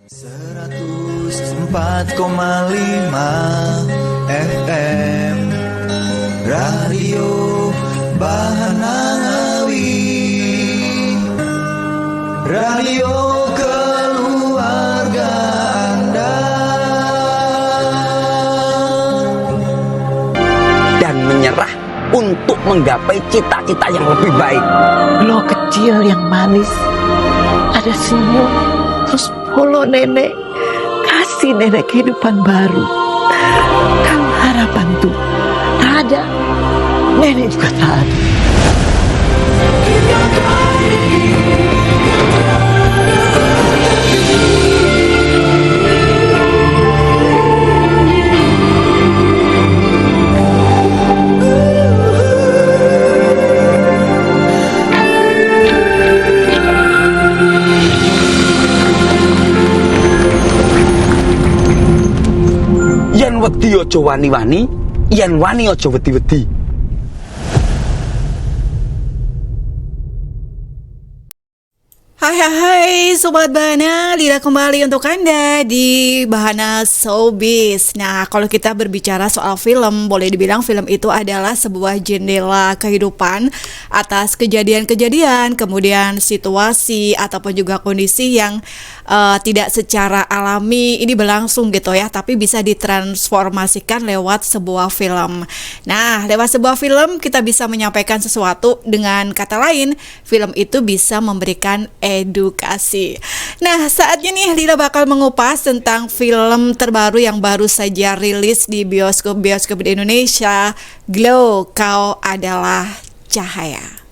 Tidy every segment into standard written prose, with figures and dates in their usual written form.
104,5 FM Radio Bahanangawi, radio keluarga Anda. Dan menyerah untuk menggapai cita-cita yang lebih baik. Lo kecil yang manis, ada senyum, terus polo nenek, kasih nenek kehidupan baru. Kalau harapan tuh tak ada, nenek juga tak ada. Yen wedi aja wani-wani, yen wani aja wedi-wedi. Hai Sobat Bahana, Lila kembali untuk Anda di Bahana Showbiz. Nah, kalau kita berbicara soal film, boleh dibilang film itu adalah sebuah jendela kehidupan atas kejadian-kejadian, kemudian situasi ataupun juga kondisi yang tidak secara alami ini berlangsung gitu ya, tapi bisa ditransformasikan lewat sebuah film. Nah, lewat sebuah film kita bisa menyampaikan sesuatu, dengan kata lain, film itu bisa memberikan edukasi. Nah, saatnya nih Lila bakal mengupas tentang film terbaru yang baru saja rilis di bioskop-bioskop di Indonesia, Glow, Kau Adalah Cahaya.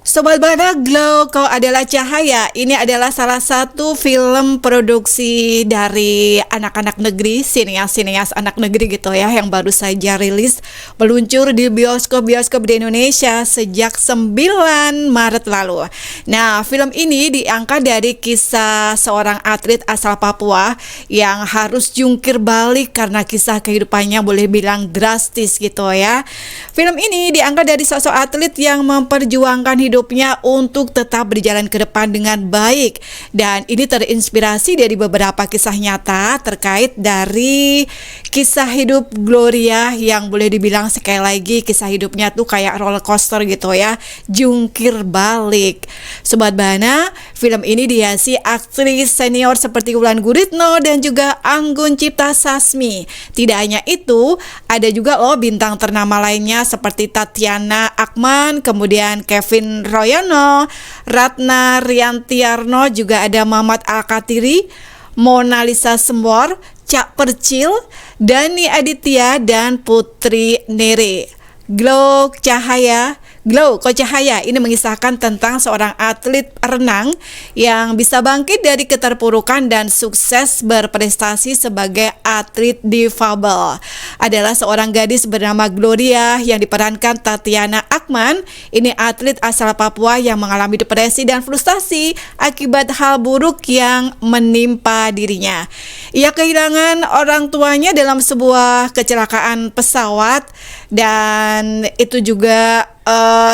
Sobat Bahana, Glow, Kau Adalah Cahaya. Ini adalah salah satu film produksi dari anak-anak negeri, sineas-sineas anak negeri gitu ya, yang baru saja rilis, meluncur di bioskop-bioskop di Indonesia sejak 9 Maret lalu. Nah, film ini diangkat dari kisah seorang atlet asal Papua yang harus jungkir balik karena kisah kehidupannya boleh bilang drastis gitu ya. Film ini diangkat dari sosok atlet yang memperjuangkan hidupnya untuk tetap berjalan ke depan dengan baik, dan ini terinspirasi dari beberapa kisah nyata terkait dari kisah hidup Gloria yang boleh dibilang sekali lagi kisah hidupnya tuh kayak roller coaster gitu ya, jungkir balik. Sobat Bahana, film ini dihiasi aktris senior seperti Wulan Guritno dan juga Anggun Cipta Sasmi. Tidak hanya itu, ada juga loh bintang ternama lainnya seperti Tatiana Akman, kemudian Kevin Royono, Ratna Riantiarno, juga ada Mamat Alkatiri, Mona Lisa Sembor, Cak Percil, Dani Aditya, dan Putri Nere. Glow Cahaya, Glow Kau Cahaya ini mengisahkan tentang seorang atlet renang yang bisa bangkit dari keterpurukan dan sukses berprestasi sebagai atlet difabel. Adalah seorang gadis bernama Gloria yang diperankan Tatiana Akman. Ini atlet asal Papua yang mengalami depresi dan frustasi akibat hal buruk yang menimpa dirinya. Ia kehilangan orang tuanya dalam sebuah kecelakaan pesawat, dan itu juga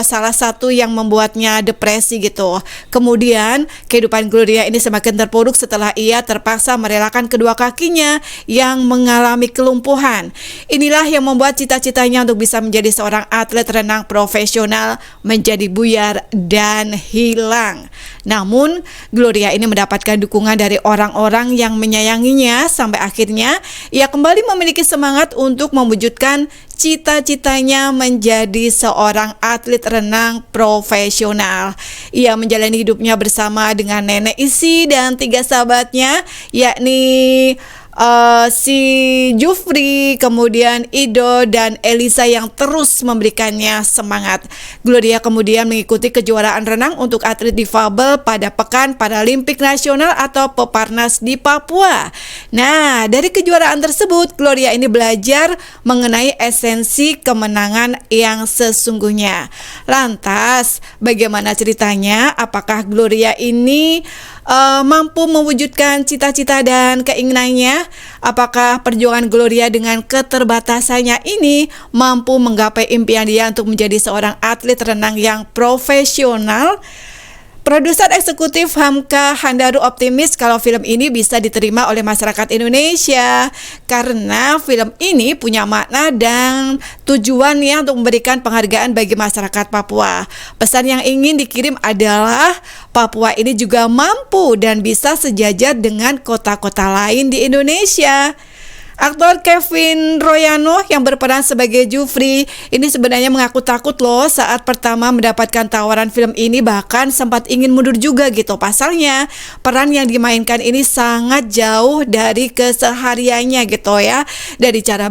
salah satu yang membuatnya depresi gitu. Kemudian kehidupan Gloria ini semakin terpuruk setelah ia terpaksa merelakan kedua kakinya yang mengalami kelumpuhan. Inilah yang membuat cita-citanya untuk bisa menjadi seorang atlet renang profesional menjadi buyar dan hilang. Namun Gloria ini mendapatkan dukungan dari orang-orang yang menyayanginya sampai akhirnya ia kembali memiliki semangat untuk mewujudkan cita-citanya menjadi seorang atlet renang profesional. Ia menjalani hidupnya bersama dengan nenek isi dan 3 sahabatnya, yakni si Jufri, kemudian Ido dan Elisa yang terus memberikannya semangat. Gloria kemudian mengikuti kejuaraan renang untuk atlet difabel pada Pekan Paralimpik Nasional atau Peparnas di Papua. Nah, dari kejuaraan tersebut Gloria ini belajar mengenai esensi kemenangan yang sesungguhnya. Lantas, bagaimana ceritanya? Apakah Gloria ini mampu mewujudkan cita-cita dan keinginannya? Apakah perjuangan Gloria dengan keterbatasannya ini mampu menggapai impian dia untuk menjadi seorang atlet renang yang profesional? Produser eksekutif Hamka Handaru optimis kalau film ini bisa diterima oleh masyarakat Indonesia karena film ini punya makna dan tujuannya untuk memberikan penghargaan bagi masyarakat Papua. Pesan yang ingin dikirim adalah Papua ini juga mampu dan bisa sejajar dengan kota-kota lain di Indonesia. Aktor Kevin Royano yang berperan sebagai Jufri ini sebenarnya mengaku takut loh saat pertama mendapatkan tawaran film ini, bahkan sempat ingin mundur juga gitu. Pasalnya peran yang dimainkan ini sangat jauh dari kesehariannya gitu ya, dari cara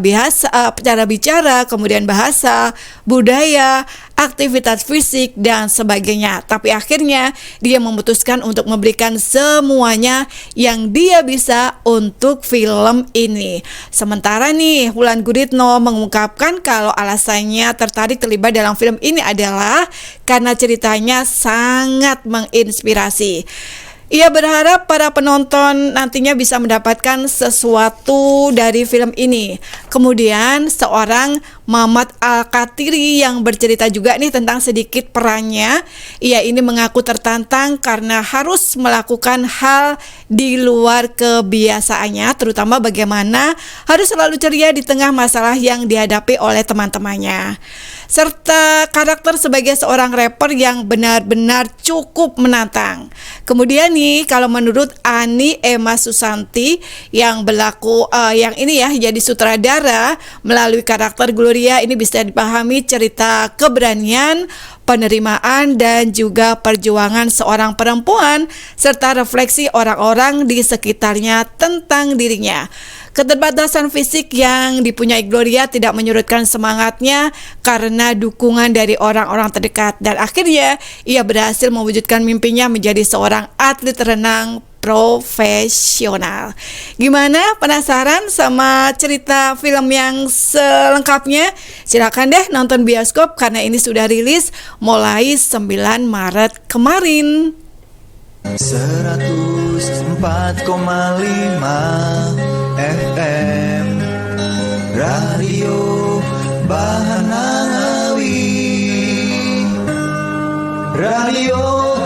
bicara, kemudian bahasa, budaya, aktivitas fisik dan sebagainya. Tapi akhirnya dia memutuskan untuk memberikan semuanya yang dia bisa untuk film ini. Sementara nih Wulan Guritno mengungkapkan kalau alasannya tertarik terlibat dalam film ini adalah karena ceritanya sangat menginspirasi. Ia berharap para penonton nantinya bisa mendapatkan sesuatu dari film ini. Kemudian seorang Mamat Al-Katiri yang bercerita juga nih tentang sedikit perannya. Ia ini mengaku tertantang karena harus melakukan hal di luar kebiasaannya, terutama bagaimana harus selalu ceria di tengah masalah yang dihadapi oleh teman-temannya. Serta karakter sebagai seorang rapper yang benar-benar cukup menantang. Kemudian nih kalau menurut Ani Emma Susanti yang yang ini ya jadi sutradara, melalui karakter Gloria ini bisa dipahami cerita keberanian, penerimaan dan juga perjuangan seorang perempuan serta refleksi orang-orang di sekitarnya tentang dirinya. Keterbatasan fisik yang dipunyai Gloria tidak menyurutkan semangatnya karena dukungan dari orang-orang terdekat, dan akhirnya ia berhasil mewujudkan mimpinya menjadi seorang atlet renang profesional. Gimana, penasaran sama cerita film yang selengkapnya? Silakan deh nonton bioskop karena ini sudah rilis mulai 9 Maret kemarin. 104,5 FM Radio Bahanangawi, Radio